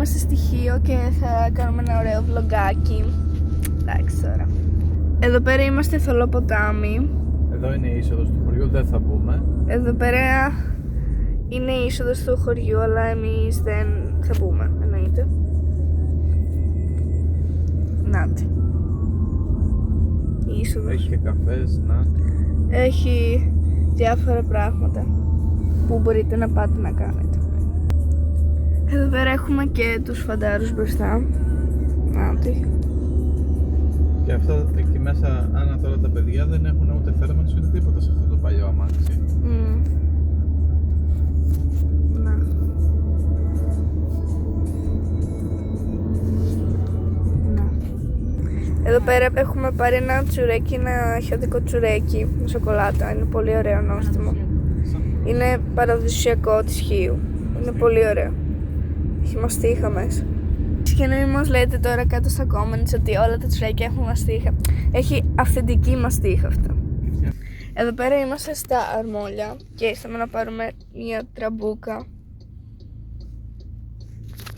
είμαστε στοιχείο και θα κάνουμε ένα ωραίο βλογκάκι. Εντάξει τώρα. Εδώ πέρα είμαστε Θολοποτάμι. Εδώ είναι η είσοδος του χωριού, δεν θα μπούμε. Εδώ πέρα είναι η είσοδος του χωριού, αλλά εμείς δεν θα μπούμε, εννοείται. Νάτι. Η είσοδος. Έχει και καφές, να. Έχει διάφορα πράγματα που μπορείτε να πάτε να κάνετε. Εδώ πέρα έχουμε και τους φαντάρους μπροστά. Νάτι. Και αυτά εκεί μέσα, Άννα, τώρα τα παιδιά δεν έχουν ούτε θέρμανση ούτε τίποτα σε αυτό το παλιό αμάξι. Να. Να. Εδώ πέρα έχουμε πάρει ένα τσουρέκι, ένα χιωτικό τσουρέκι με σοκολάτα. Είναι πολύ ωραίο νόστιμο. Είναι παραδοσιακό της Χίου. Είναι πολύ ωραίο. Έχει μαστίχα μέσα. Και να μην μας λέτε τώρα κάτω στα comments ότι όλα τα τσουρέκια έχουν μαστίχα. Έχει αυθεντική μαστίχα αυτό. Εδώ πέρα είμαστε στα αρμόλια και ήρθαμε να πάρουμε μια τραμπούκα.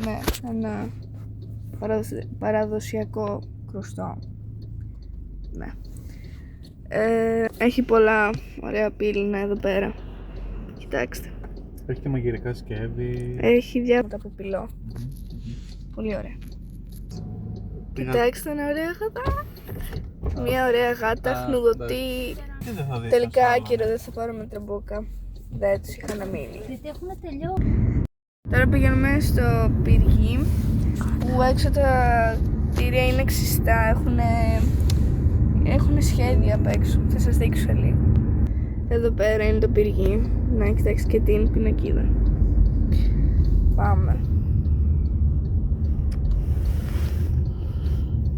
Ναι, ένα παραδοσιακό κρουστό. Ναι. Έχει πολλά ωραία πύληνα εδώ πέρα. Κοιτάξτε. Έχει και μαγειρικά σκεύη. Έχει διάφορα από πυλό. Πολύ ωραία. Κοιτάξτε, ένα ωραία γάτα. Μια ωραία γάτα, χνουδωτή. Τελικά άκυρο, δεν θα πάρουμε τραμπούκα. Δεν τους είχαν μείνει. Γιατί έχουν τελειώσει. Τώρα πηγαίνουμε στο πύργι, που έξω τα κτίρια είναι ξιστά, έχουν σχέδια απ' έξω. Θα σας δείξω λίγο. Εδώ πέρα είναι το πύργι. Να κοιτάξτε και την πινακίδα. Πάμε.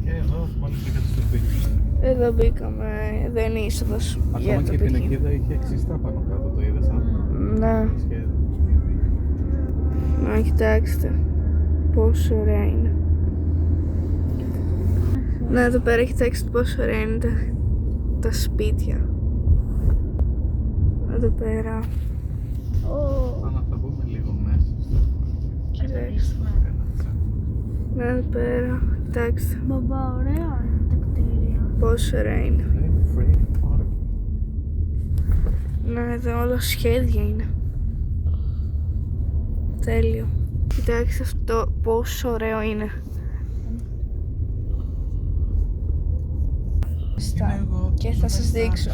Και εδώ μόλις μπήκατε στο πύργι. Εδώ μπήκαμε, εδώ είναι η είσοδος για Ακόμα το και η πύργι. πινακίδα είχε ξυστά πάνω κάτω, το είδες, Ναι. Να κοιτάξτε πόσο ωραία είναι. Να εδώ πέρα κοιτάξτε πόσο ωραία είναι τα σπίτια. Εδώ πέρα. Άννα, θα μπούμε λίγο μέσα στο Κοιτάξτε. Να εδώ πέρα, κοιτάξτε Μπαμπά, ωραία είναι τα κτίρια. πόσο ωραία είναι. free park. Να εδώ όλα σχέδια είναι. Τέλειο. Κοιτάξτε αυτό πόσο ωραίο είναι. Και θα σας δείξω.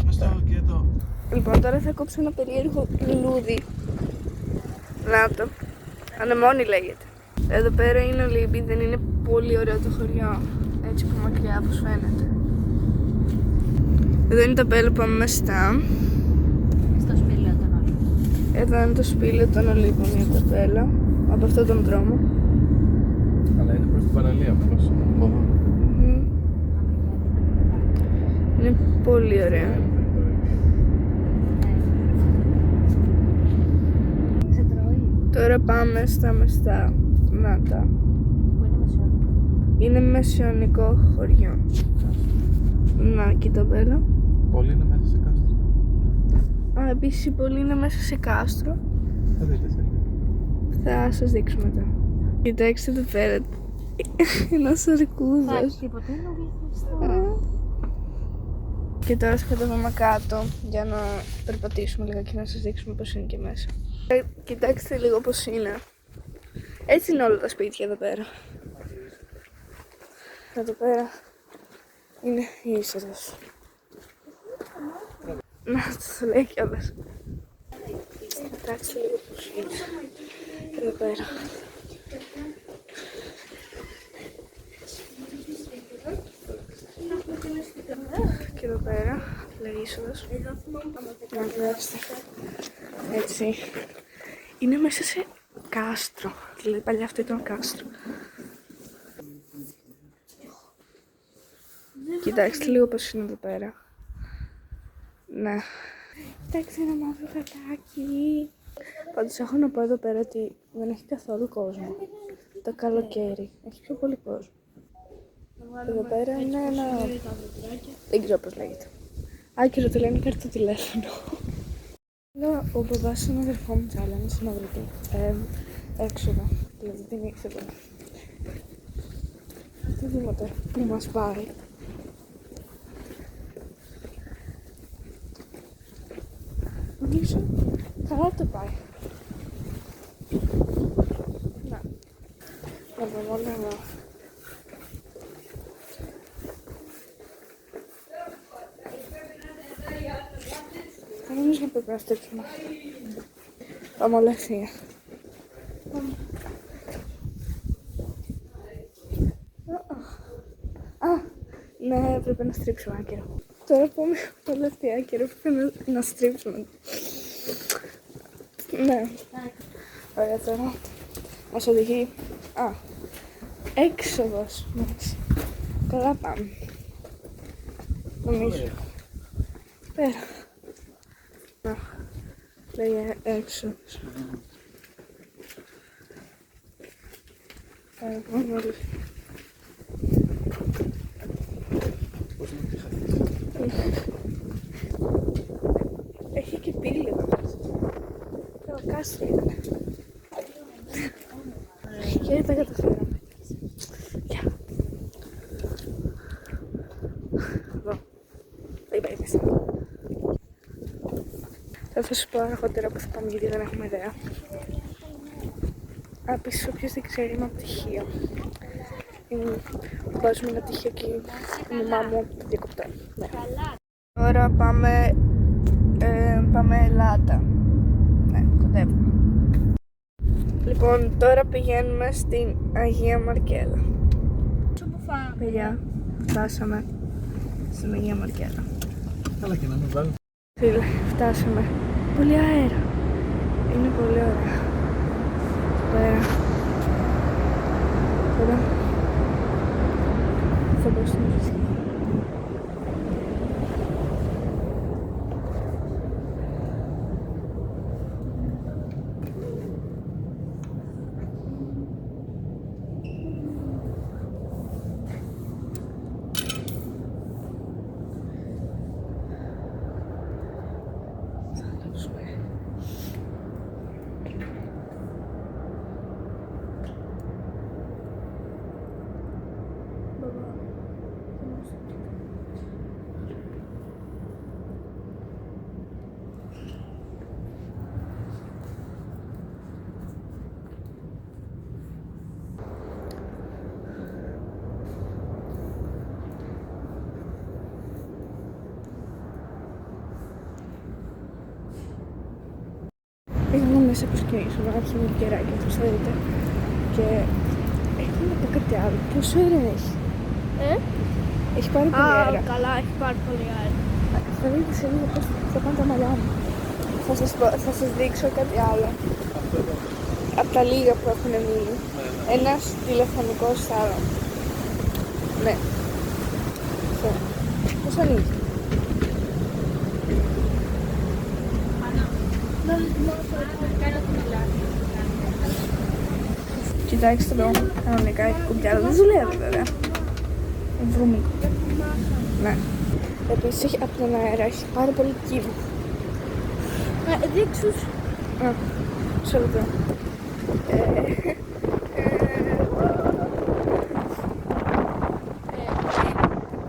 Και εδώ. Λοιπόν, τώρα θα κόψω ένα περίεργο λουλούδι. Να το. Ανεμόνι λέγεται. Εδώ πέρα είναι ο Λίμπι, δεν είναι πολύ ωραίο το χωριό. Έτσι από μακριά όπως φαίνεται. Εδώ είναι το πέλο που πάμε μεστά. Στο σπήλαιο των όλων. Εδώ είναι το σπήλαιο των Ολύβων για το πέλο. Από αυτόν τον δρόμο. Αλλά είναι προς την παραλία προς από εδώ. Είναι πολύ ωραίο. Σε τρώει. Τώρα πάμε στα μεστά. Να τα. Που είναι μεσαιωνικό. Είναι μεσαιωνικό χωριό. Να, και το πέλο. Πολύ είναι μέσα σε κάστρο. Α, επίσης η πόλη είναι μέσα σε κάστρο. Θα δείτε σε λίγο. Θα σας δείξω μετά. Κοιτάξτε εδώ πέρα. Ένας αρκούδας. Εντάξει, τίποτα είναι οργανιστικό. Και τώρα θα κατεβούμε κάτω για να περπατήσουμε λίγα και να σας δείξουμε πώς είναι και μέσα. Κοιτάξτε λίγο πώς είναι. Έτσι είναι όλα τα σπίτια εδώ πέρα. Εδώ πέρα είναι η είσοδος. Να, το λέει κιόλας. Κοιτάξτε λίγο πώς είναι. Εδώ πέρα. Και εδώ πέρα, λέει είσοδος. Να κοιτάξτε. Έτσι. Είναι μέσα σε κάστρο. Δηλαδή παλιά αυτό ήταν κάστρο. Κοιτάξτε λίγο πώς είναι εδώ πέρα. Ναι. Κοιτάξτε ένα μαύρο γατάκι. Πάντως έχω να πω εδώ πέρα ότι δεν έχει καθόλου κόσμο. Το καλοκαίρι έχει πιο πολύ κόσμο. Εδώ πέρα είναι ένα... δεν ξέρω πώς λέγεται. Άκυρο το λένε κάρτα τηλέφωνο. Είναι ο μπαμπάς στον αδερφό μου challenge να βρείτε έξοδο. Δηλαδή δεν ήρθε εδώ. Δεν δούμε τώρα που μας πάει. Νομίζω καλά το πάει. Να. Να πάμε όλα εδώ. Θα νομίζω να πρέπει να στρίψουμε. Πάμε όλα ευθεία. Ναι, πρέπει να στρίψουμε άκυρο. Τώρα πάμε όλα ευθεία άκυρο, πρέπει να στρίψουμε. Ναι. Ωραία τώρα. Μας οδηγεί. Έξοδος μας. Καλά πάμε. Νομίζω. Πέρα. Να. Λέει έξοδος. Πάμε όλοι. Πώς είναι ότι χαθείς. Έχει και πύλη εδώ μέσα. Το κάστρο ήταν. Και τα καταφέραμε. Γεια. Εδώ. Δεν πάει μέσα. Θα σου πω αργότερα που θα πάμε γιατί δεν έχουμε ιδέα. Επίσης όποιος δεν ξέρει είμαι από πτυχίο. Βάζουμε ένα πτυχίο και η μαμά μου το διακοπτώ. Ναι. Τώρα πάμε Ελλάδα. Ναι, κοντεύουμε. Λοιπόν, τώρα πηγαίνουμε στην Αγία Μαρκέλα. Παιδιά, φτάσαμε στην Αγία Μαρκέλα. Καλά και να μην βάλω. Φίλε, φτάσαμε. Πολύ αέρα. Είναι πολύ ωραία. Πέρα. Τώρα θα πάω στην μουσική. Πήγαμε μέσα από σκηνήσουμε, άφησαμε και κεράκι, όπως θα δείτε. Και έχουμε να πω κάτι άλλο. Πόσο αέρα έχει. Έχει πάρα πολύ αέρα. Καλά, έχει πάρα πολύ αέρα. Θα δείτε σε λίγο πώς θα πάνε τα μαλλιά μου. Θα σας δείξω κάτι άλλο. Από τα λίγα που έχουν μείνει. Ένας τηλεφωνικός σάλον. Ναι. Αυτό. Πώς ανοίγει. Κοιτάξτε εδώ, κανονικά έχει κουμπιά, αλλά δεν δουλεύει βέβαια. Βρωμικό. Ναι. Επίσης έχει από τον αέρα, έχει πάρα πολύ κύβο. Δείξου. Σε λεπτό.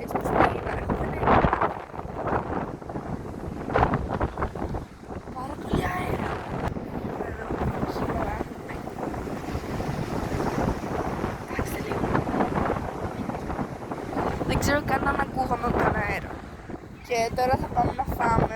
Έτσι πως πήγε να έχουμε. Πάρα πολύ αέρα. Σήμερα. Κάτσε λίγο. Δεν ξέρω καν αν ακούγαμε τον αέρα. Και τώρα θα πάμε να φάμε.